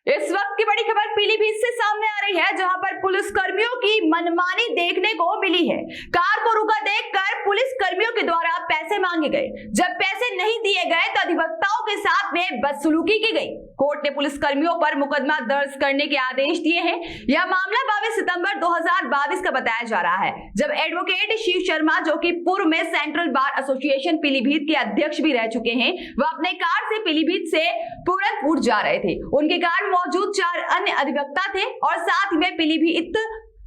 इस वक्त की बड़ी खबर पीलीभीत से सामने आ रही है, जहां पर पुलिस कर्मियों की मनमानी देखने को मिली है। कार को रुका देखकर पुलिस कर्मियों के द्वारा पैसे मांगे गए। जब पैसे नहीं दिए गए तो अधिवक्ताओं के साथ में बदसलूकी की गई। कोर्ट ने पुलिस कर्मियों पर मुकदमा दर्ज करने के आदेश दिए हैं। यह मामला 22 सितंबर 2022 का बताया जा रहा है, जब एडवोकेट शिव शर्मा, जो कि पूर्व में सेंट्रल बार एसोसिएशन पीलीभीत के अध्यक्ष भी रह चुके हैं, वह अपने कार से पीलीभीत से पूरनपुर जा रहे थे। उनके कार मौजूद 4 अन्य अधिवक्ता थे और साथ में पीलीभीत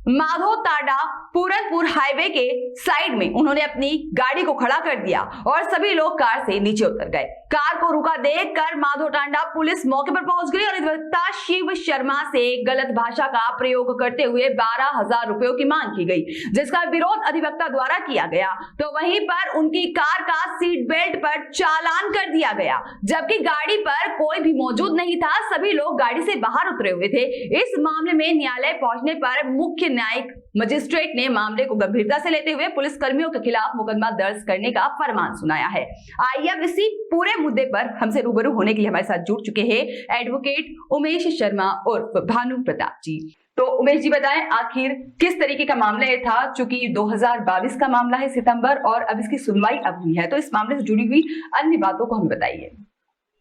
माधो ताडा पूरनपुर हाईवे के साइड में उन्होंने अपनी गाड़ी को खड़ा कर दिया और सभी लोग कार से नीचे उतर गए। कार को रुका देखकर माधो टांडा पुलिस मौके पर पहुंच गई और अधिवक्ता शिव शर्मा से गलत भाषा का प्रयोग करते हुए 12,000 रुपयों की मांग की गई, जिसका विरोध अधिवक्ता द्वारा किया गया। तो वहीं पर उनकी कार का सीट बेल्ट पर चालान कर दिया गया, जबकि गाड़ी पर कोई भी मौजूद नहीं था। सभी लोग गाड़ी से बाहर उतरे हुए थे। इस मामले में न्यायालय पहुंचने पर मुख्य न्यायिक मजिस्ट्रेट ने मामले को गंभीरता से लेते हुए पुलिस कर्मियों के खिलाफ मुकदमा दर्ज करने का फरमान सुनाया है। आइए अब इसी पूरे मुद्दे पर हमसे रूबरू होने के लिए हमारे साथ जुड़ चुके हैं एडवोकेट उमेश शर्मा और भानु प्रताप जी। तो उमेश जी बताएं, आखिर किस तरीके का मामला ये था? चूंकि 2022 का मामला है सितंबर, और अब इसकी सुनवाई अब हुई है, तो इस मामले से जुड़ी हुई अन्य बातों को हमें बताइए।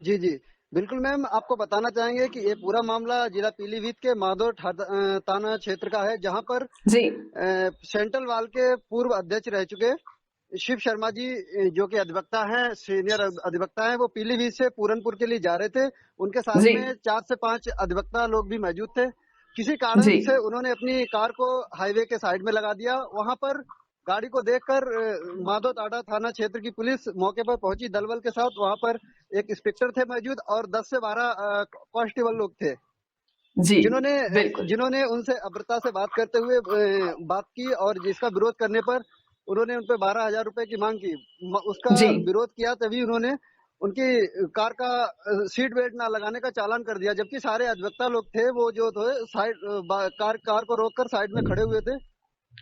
जी जी बिल्कुल मैम, आपको बताना चाहेंगे कि ये पूरा मामला जिला पीलीभीत के माधो थाना क्षेत्र का है, जहां पर जी सेंट्रल वाल के पूर्व अध्यक्ष रह चुके शिव शर्मा जी, जो कि अधिवक्ता हैं, सीनियर अधिवक्ता हैं, वो पीलीभीत से पूरनपुर के लिए जा रहे थे। उनके साथ में 4 से 5 अधिवक्ता लोग भी मौजूद थे। किसी कारण से उन्होंने अपनी कार को हाईवे के साइड में लगा दिया। वहां पर गाड़ी को देखकर माधो ताडा थाना क्षेत्र की पुलिस मौके पर पहुंची दलबल के साथ। वहां पर एक इंस्पेक्टर थे मौजूद और 10 से 12 कांस्टेबल लोग थे, जिन्होंने उनसे अभद्रता से बात करते हुए बात की और जिसका विरोध करने पर उन्होंने उन पर 12,000 रुपए की मांग की। उसका विरोध किया, तभी उन्होंने उनकी कार का सीट बेल्ट ना लगाने का चालान कर दिया, जबकि सारे अधिवक्ता लोग थे वो जो थे साइड कार को रोककर साइड में खड़े हुए थे।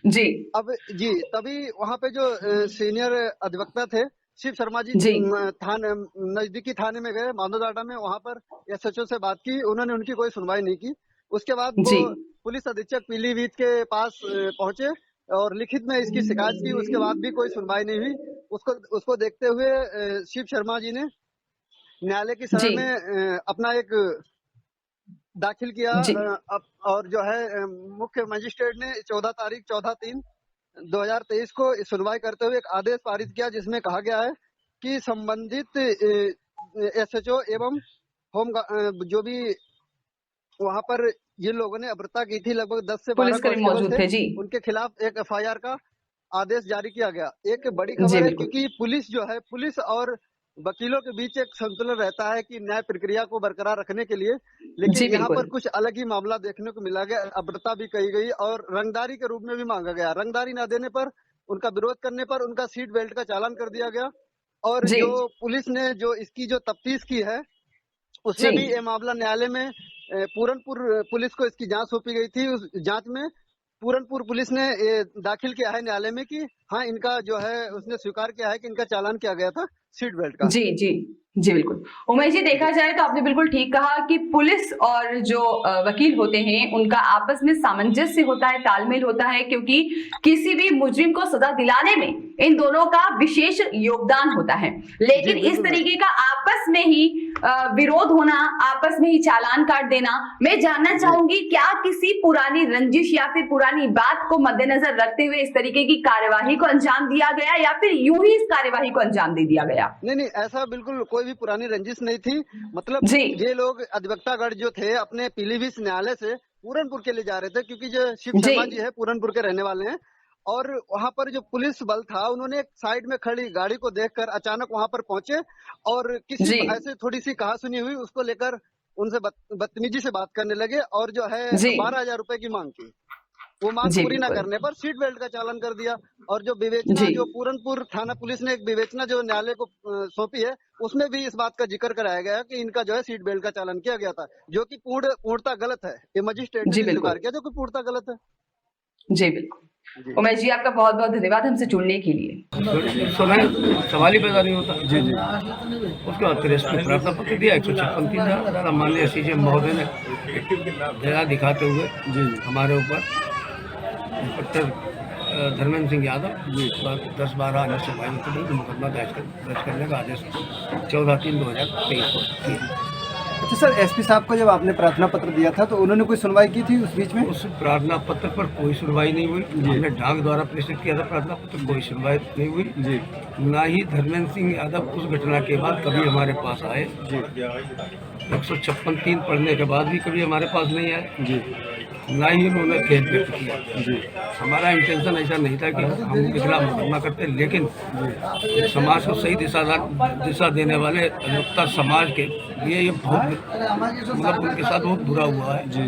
जी तभी वहां पे जो सीनियर अधिवक्ता थे शिव शर्मा जी थाने नजदीकी थाने में गए, माधो टाडा में। वहां पर एसएचओ से बात की, उन्होंने उनकी कोई सुनवाई नहीं की। उसके बाद वो पुलिस अधीक्षक पीलीभीत के पास पहुंचे और लिखित में इसकी शिकायत की। उसके बाद भी कोई सुनवाई नहीं हुई। उसको देखते हुए शिव शर्मा जी ने न्यायालय की शरण में अपना एक दाखिल किया और जो है मुख्य मजिस्ट्रेट ने 14 तारीख 14/3/2023 को सुनवाई करते हुए एक आदेश पारित किया, जिसमें कहा गया है कि संबंधित एसएचओ एवं होम जो भी वहां पर जिन लोगों ने अभद्रता की थी, लगभग 10 से 12 कांस्टेबल थे, उनके खिलाफ एक एफआईआर का आदेश जारी किया गया। एक बड़ी खबर है, क्योंकि पुलिस जो है, पुलिस और वकीलों के बीच एक संतुलन रहता है कि न्याय प्रक्रिया को बरकरार रखने के लिए, लेकिन यहाँ पर कुछ अलग ही मामला देखने को मिला गया। अभद्रता भी कही गई और रंगदारी के रूप में भी मांगा गया। रंगदारी न देने पर, उनका विरोध करने पर उनका सीट बेल्ट का चालान कर दिया गया। और जो पुलिस ने जो इसकी जो तफ्तीश की है, उसमें भी ये मामला न्यायालय में पूरनपुर पुलिस को इसकी जांच सौंपी गई थी। उस जांच में पूरनपुर पुलिस ने ये दाखिल किया है न्यायालय में कि हाँ, इनका जो है उसने स्वीकार किया है कि इनका चालान किया गया था सीट बेल्ट का। जी बिल्कुल उमेश जी, देखा जाए तो आपने बिल्कुल ठीक कहा कि पुलिस और जो वकील होते हैं उनका आपस में सामंजस्य होता है, तालमेल होता है, क्योंकि किसी भी मुजरिम को सजा दिलाने में इन दोनों का विशेष योगदान होता है। लेकिन इस तरीके का आपस में ही विरोध होना, आपस में ही चालान काट देना, मैं जानना चाहूंगी क्या किसी पुरानी रंजिश या फिर पुरानी बात को मद्देनजर रखते हुए इस तरीके की कार्यवाही को अंजाम दिया गया, या फिर यूं ही इस कार्यवाही को अंजाम दे दिया गया? नहीं, ऐसा बिल्कुल कोई भी पुरानी रंजिश नहीं थी। मतलब ये लोग अधिवक्तागण जो थे अपने पीलीभीत न्यायालय से पूरनपुर के लिए जा रहे थे, क्योंकि जो शिव शर्मा जी है पूरनपुर के रहने वाले हैं। और वहां पर जो पुलिस बल था, उन्होंने एक साइड में खड़ी गाड़ी को देखकर अचानक वहां पर पहुंचे और किसी ऐसे थोड़ी सी कहा सुनी हुई उसको लेकर उनसे बदतमीजी से बात करने लगे और जो है 12,000 रुपए की मांग की। वो मांग पूरी न करने पर सीट बेल्ट का चालान कर दिया। और जो विवेचना जो पूरनपुर थाना पुलिस ने एक विवेचना जो न्यायालय को सौंपी है, उसमें भी इस बात का जिक्र कराया गया कि इनका जो है सीट बेल्ट का चालान किया गया था, जो कि पूर्णतः गलत है। ये मजिस्ट्रेट ने स्वीकार किया, जो कि पूर्णतः गलत है। जी बिल्कुल उमेश जी, आपका बहुत बहुत धन्यवाद हमसे जुड़ने के लिए। समय सवाल ही पैदा नहीं होता। जी जी। उसके बाद फिर इसमें प्रार्थना पत्र दिया 156 3 माननीय सीजे महोदय ने दया दिखाते हुए जी हमारे ऊपर इंस्पेक्टर धर्मेंद्र सिंह यादव 10-12 अन्य सिपाहियों के लिए मुकदमा दर्ज करने का आदेश 14/3/2023 को किया। अच्छा सर, एसपी साहब को जब आपने प्रार्थना पत्र दिया था तो उन्होंने कोई सुनवाई की थी उस बीच में? उस प्रार्थना पत्र पर कोई सुनवाई नहीं हुई। हमने डाक द्वारा प्रेषित किया था प्रार्थना पत्र, कोई सुनवाई नहीं हुई जी। ना ही धर्मेंद्र सिंह यादव उस घटना के बाद कभी हमारे पास आए जी 156(3) पढ़ने के बाद भी कभी हमारे पास नहीं आए, जी ना ही उन्होंने खेद व्यक्त किया। जी हमारा इंटेंशन ऐसा नहीं था कि हम उनके खिलाफ मुकदमा करते, लेकिन समाज को सही दिशा देने वाले अधिवक्ता समाज के लिए ये बहुत मतलब उनके साथ बहुत बुरा हुआ है जी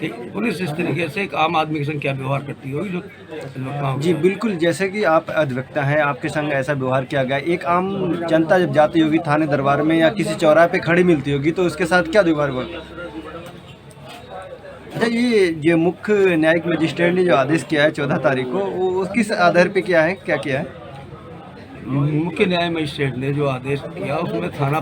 कि पुलिस इस तरीके से एक आम आदमी के संग क्या व्यवहार करती होगी जो अधिवक्ता जी। बिल्कुल, जैसे कि आप अधिवक्ता हैं, आपके संग ऐसा व्यवहार किया गया। एक आम जनता जब जाती होगी थाने दरबार में या किसी चौराहे पे खड़ी मिलती होगी तो उसके साथ क्या व्यवहार हुआ? अच्छा, ये मुख्य न्यायिक मजिस्ट्रेट ने जो आदेश किया है 14 तारीख को, वो उसकी आधार पे क्या किया है? मुख्य न्याय मजिस्ट्रेट ने जो आदेश किया उसमें थाना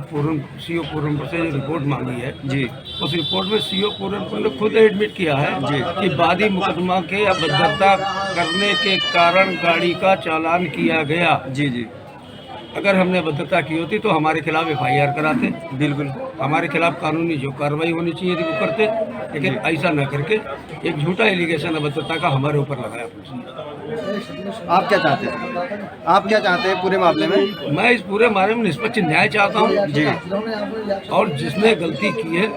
सीओ पूरनपुर से जो रिपोर्ट मांगी है जी, उस रिपोर्ट में सीओ पूरनपुर ने खुद एडमिट किया है जी कि वादी मुकदमा के अभद्रता करने के कारण गाड़ी का चालान किया गया। जी जी। अगर हमने अभद्रता की होती तो हमारे खिलाफ FIR कराते, बिल्कुल हमारे खिलाफ कानूनी जो कार्रवाई होनी चाहिए थी वो करते, लेकिन ऐसा न करके एक झूठा एलिगेशन अभद्रता का हमारे ऊपर लगाया पुलिस ने। आप क्या चाहते हैं? आप क्या चाहते हैं पूरे मामले में? मैं इस पूरे मामले में निष्पक्ष न्याय चाहता हूँ जी और जिसने गलती की है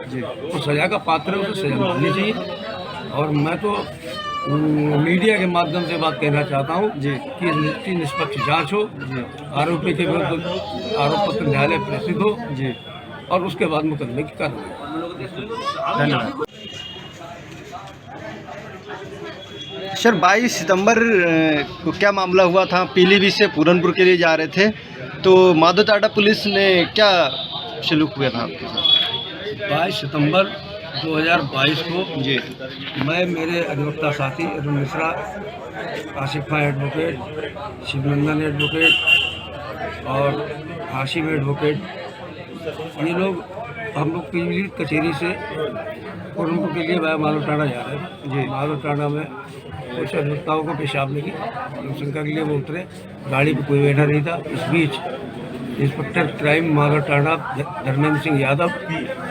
जी वो सजा का पात्र है, उसे सजा मिलनी चाहिए। और मैं तो मीडिया के माध्यम से बात कहना चाहता हूँ जी कि इसकी निष्पक्ष जांच हो, आरोपी के विरुद्ध आरोप पत्र न्यायालय प्रेषित हो जी। और उसके बाद मुकदमे की कार्रवाई। धन्यवाद सर। 22 सितंबर को क्या मामला हुआ था? पीलीभीत से पूरनपुर के लिए जा रहे थे तो माधो टाटा पुलिस ने क्या सलूक हुआ था आपके साथ? 22 सितंबर 2022 को जी मैं, मेरे अधिवक्ता साथी अरुण मिश्रा, आसिफा एडवोकेट, शिवनंदन एडवोकेट और हाशिम एडवोकेट, ये लोग हम लोग पीलीभीत कचहरी से पूरनपुर के लिए माधव टाड़ा जा रहे थे जी। माधव टाड़ा में कुछ अधिवक्ताओं को पेशाब लगी, अनुशंका के लिए वो उतरे, गाड़ी पर कोई बैठा नहीं था। इस बीच इंस्पेक्टर क्राइम माधव टाड़ा धर्मेंद्र सिंह यादव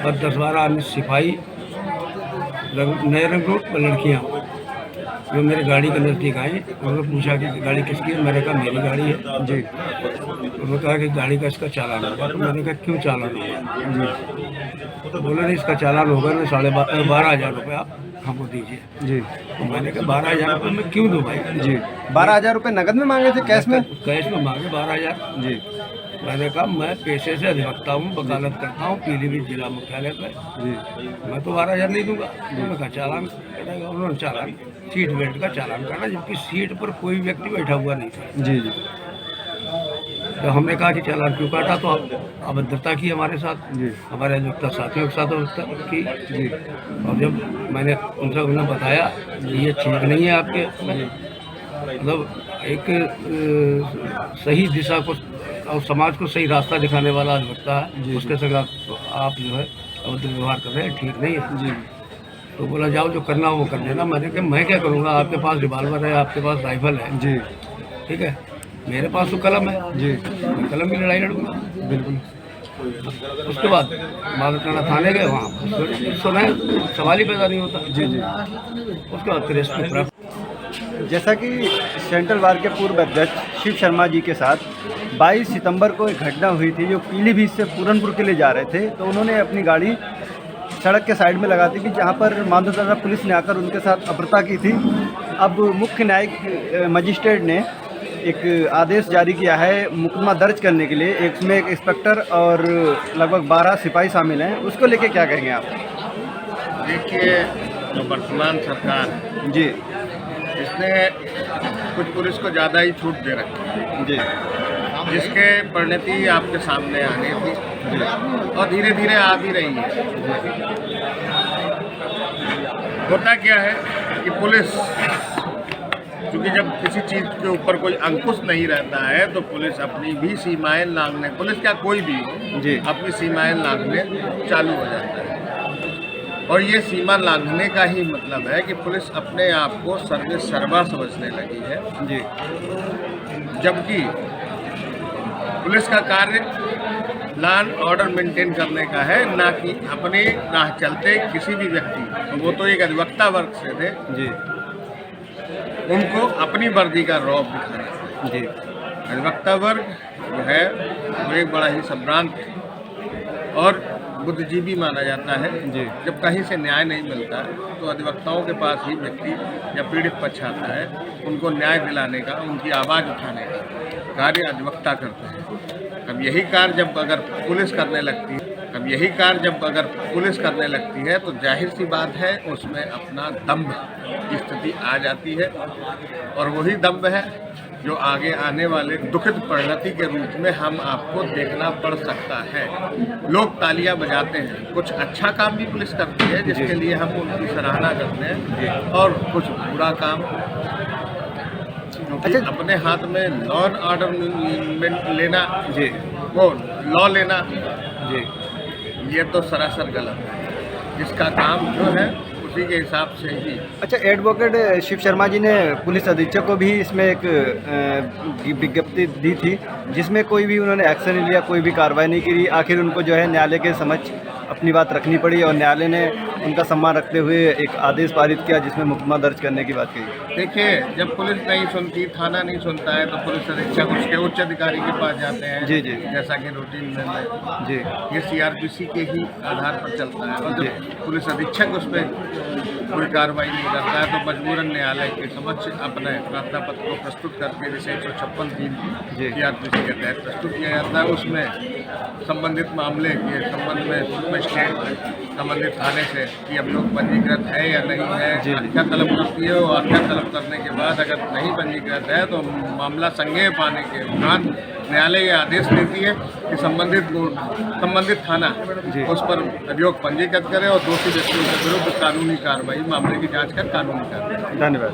और 10-12 अन्य सिपाही नए रंग रोड पर लड़कियाँ जो मेरे गाड़ी के नज़दीक आई, उन्होंने पूछा कि गाड़ी किसकी है? मैंने कहा मेरी गाड़ी है जी। उन्होंने कहा कि गाड़ी का इसका चालान होगा। तो मैंने कहा क्यों चालान होगा जी? तो बोले नहीं, इसका चालान होगा ना 12,500 रुपये आप हमको दीजिए जी। तो मैंने कहा 12,000 रुपये मैं क्यों दूँ भाई जी? 12,000 रुपये नकद में मांगे थे? कैश में? कैश में मांगे 12,000 जी। मैंने कहा मैं पेशे से अधिवक्ता हूँ, वकालत करता हूँ पीलीभीत जिला मुख्यालय पर जी, मैं तो 12,000 नहीं दूंगा। उन्होंने कहा चालान करेगा। उन्होंने चालान, सीट बेल्ट का चालान काटा, जबकि सीट पर कोई व्यक्ति बैठा हुआ नहीं था जी जी। तो हमने कहा कि चालान क्यों काटा? तो अभद्रता की हमारे साथ जी, हमारे अधिवक्ता साथियों के साथ अभद्रता की जी। और जब मैंने उनसे उन्हें बताया कि ये ठीक नहीं है आपके, मतलब एक सही दिशा को और समाज को सही रास्ता दिखाने वाला अधिवक्ता है, उसके संग आप जो है अभद्र व्यवहार कर रहे हैं, ठीक नहीं है जी। तो बोला जाओ जो करना हो वो कर देना। मैंने कहा मैं क्या करूँगा, आपके पास रिवाल्वर है, आपके पास राइफल है जी, ठीक है, मेरे पास तो कलम है जी, मैं कलम की लड़ाई लड़ूंगा बिल्कुल। उसके बाद माधव टाड़ा थाने गए, वहाँ सुना सवाल ही पैदा नहीं होता जी जी। उसके बाद फिर एसपी प्राप्त। जैसा कि सेंट्रल बार के पूर्व अध्यक्ष शिव शर्मा जी के साथ 22 सितंबर को एक घटना हुई थी, जो पीलीभीत से पूरनपुर के लिए जा रहे थे, तो उन्होंने अपनी गाड़ी सड़क के साइड में लगा दी थी, जहां पर माधव टाड़ा पुलिस ने आकर उनके साथ अभद्रता की थी। अब मुख्य न्यायिक मजिस्ट्रेट ने एक आदेश जारी किया है मुकदमा दर्ज करने के लिए। इसमें एक इंस्पेक्टर और लगभग 12 सिपाही शामिल हैं, उसको लेके क्या कहेंगे आप? देखिए, जो वर्तमान सरकार जी, इसने कुछ पुलिस को ज़्यादा ही छूट दे रखी है जी, जिसके परिणति आपके सामने आ गई थी और धीरे धीरे आ भी रही है। होता क्या है कि पुलिस क्योंकि जब किसी चीज़ के ऊपर कोई अंकुश नहीं रहता है तो पुलिस अपनी भी सीमाएं लांघने, पुलिस क्या कोई भी हो जी अपनी सीमाएं लांघने चालू हो जाता है। और ये सीमा लांघने का ही मतलब है कि पुलिस अपने आप को सर्वे सर्वा समझने लगी है, जी जबकि पुलिस का कार्य लॉ एंड ऑर्डर मेंटेन करने का है, ना कि अपने राह चलते किसी भी व्यक्ति, वो तो एक अधिवक्ता वर्ग से थे, जी उनको अपनी वर्दी का रौब दिखाना है। जी अधिवक्ता वर्ग जो है वो एक बड़ा ही संभ्रांत और बुद्धिजीवी माना जाता है। जी जब कहीं से न्याय नहीं मिलता तो अधिवक्ताओं के पास ही व्यक्ति या पीड़ित पक्ष आता है, उनको न्याय दिलाने का, उनकी आवाज़ उठाने का कार्य अधिवक्ता करते हैं। अब यही कार्य जब अगर पुलिस करने लगती है, तो जाहिर सी बात है उसमें अपना दम्भ की स्थिति आ जाती है, और वही दम्भ है जो आगे आने वाले दुखित परिणति के रूप में हम आपको देखना पड़ सकता है। लोग तालियां बजाते हैं, कुछ अच्छा काम भी पुलिस करती है जिसके लिए हम उनकी सराहना करते हैं, और कुछ बुरा काम, क्योंकि अपने हाथ में लॉ एंड ऑर्डर लेना, जी वो लॉ लेना, जी ये तो सरासर गलत है। जिसका काम जो है उसी के हिसाब से ही। अच्छा, एडवोकेट शिव शर्मा जी ने पुलिस अधीक्षक को भी इसमें एक विज्ञप्ति दी थी, जिसमें कोई भी उन्होंने एक्शन नहीं लिया, कोई भी कार्रवाई नहीं की। आखिर उनको जो है न्यायालय के समक्ष अपनी बात रखनी पड़ी, और न्यायालय ने उनका सम्मान रखते हुए एक आदेश पारित किया जिसमें मुकदमा दर्ज करने की बात कही। देखिए, जब पुलिस नहीं सुनती, थाना नहीं सुनता है, तो पुलिस अधीक्षक उसके उच्च अधिकारी के पास जाते हैं। जी जी जैसा कि रूटीन में जी ये सीआरपीसी के ही आधार पर चलता है, और जब पुलिस अधीक्षक उस पर कोई कार्रवाई नहीं करता है तो मजबूरन न्यायालय के समक्ष अपने प्रार्थना पत्र को प्रस्तुत करके, जिसे 156(3) सीआरपीसी के तहत प्रस्तुत किया जाता है, उसमें संबंधित मामले के संबंध में मजिस्ट्रेट संबंधित थाने से कि अभियोग पंजीकृत है या नहीं है, आख्या तलब करती है, और आख्या तलब करने के बाद अगर नहीं पंजीकृत है तो मामला संज्ञेय पाने के उपरांत न्यायालय ये आदेश देती है कि संबंधित थाना उस पर अभियोग पंजीकृत करे और दोषी व्यक्तियों के विरुद्ध कानूनी कार्रवाई, मामले की जांच कर कानूनी कार्रवाई। धन्यवाद।